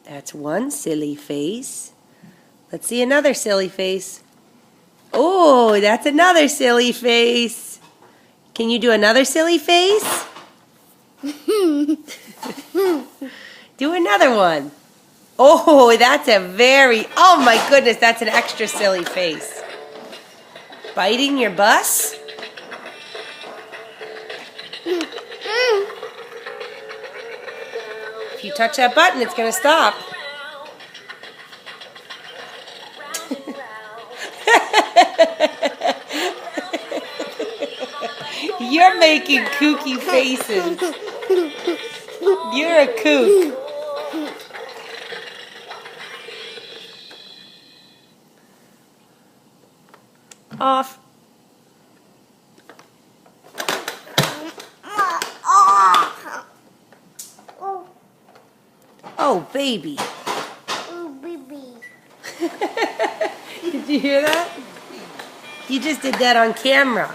That's one silly face. Let's see another silly face. Oh, that's another silly face. Can you do another silly face? Do another one. Oh, that's a oh my goodness, that's an extra silly face. Biting your bus? If you touch that button, it's going to stop. You're making kooky faces. You're a kook. Off. Oh, baby. Oh, baby. Did you hear that? You just did that on camera.